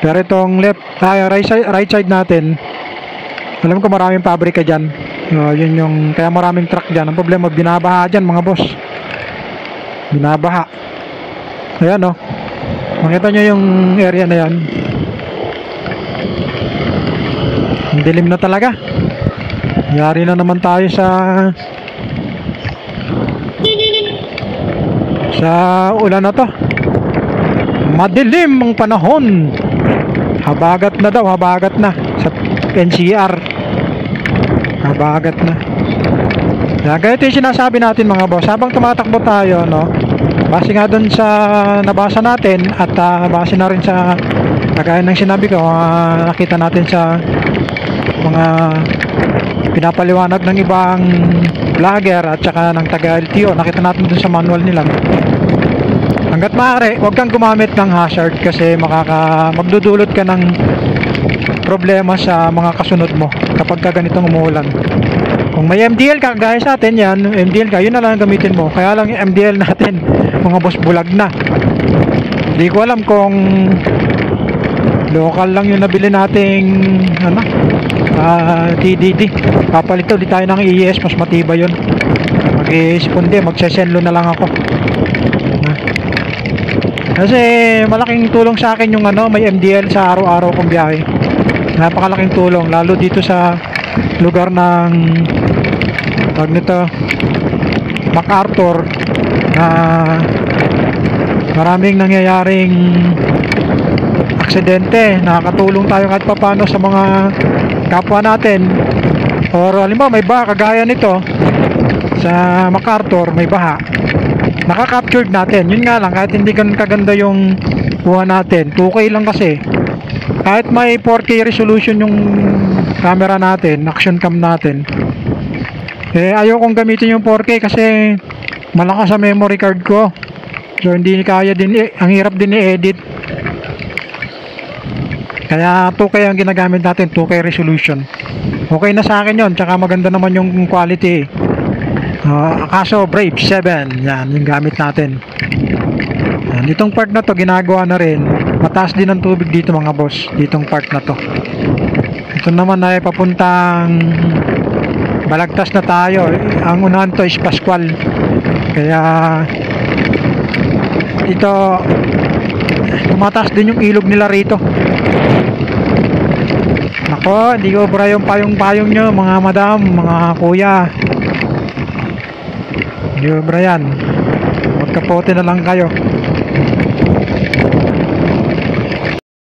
Pero itong right side natin, alam ko maraming pabrika dyan. Yun yung, kaya maraming truck dyan. Ang problema, binabaha dyan mga boss. Binabaha. Ayan o. Makita nyo yung area na yan. Ang dilim na talaga. Yari na naman tayo sa ulan na to. Madilim ang panahon. Habagat na daw, habagat na sa NCR. Habagat na. Kaya ganito yung sinasabi natin mga boss. Habang tumatakbo tayo, no, base nga dun sa nabasa natin at base na rin sa kagaya ng sinabi ko, nakita natin sa mga pinapaliwanag ng ibang vlogger at saka ng taga LTO, nakita natin dun sa manual nila. Hanggat maaari, huwag kang gumamit ng hazard kasi magdudulot ka ng problema sa mga kasunod mo kapag ka ganitong umuulan. Kung may MDL ka, gaya sa atin yan, MDL ka, yun na lang gamitin mo. Kaya lang yung MDL natin, mga boss, bulag na. Hindi ko alam kung local lang yung nabili nating TDD. Papalit ulit tayo ng ES, mas matibay yun. Mag-isponde, magsesenlo na lang ako. Kasi malaking tulong sa akin yung may MDL sa araw-araw kong biyahe. Napakalaking tulong, lalo dito sa lugar ng MacArthur, na maraming nangyayaring aksidente. Nakakatulong tayo kahit papano sa mga kapwa natin. Or halimbawa may baha kagaya nito sa MacArthur, may baha, naka-captured natin. Yun nga lang, kahit hindi ganun kaganda yung buha natin, 2K lang kasi. Kahit may 4K resolution yung camera natin, action cam natin, ayaw kong gamitin yung 4K kasi malakas sa memory card ko. So hindi kaya din, ang hirap din i-edit. Kaya 2K ang ginagamit natin, 2K resolution. Okay na sa akin yun, tsaka maganda naman yung quality. Kaso Brave 7, yan yung gamit natin. Yan, itong part na to ginagawa na rin. Mataas din ang tubig dito mga boss, ditong part na to. Ito naman ay papuntang Balagtas na tayo. Ang unahan to is Pascual. Kaya ito tumataas din yung ilog nila rito. Nako, hindi ko bra yung payong nyo mga madam, mga kuya. Hindi ko bra yan. Magkapote na lang kayo.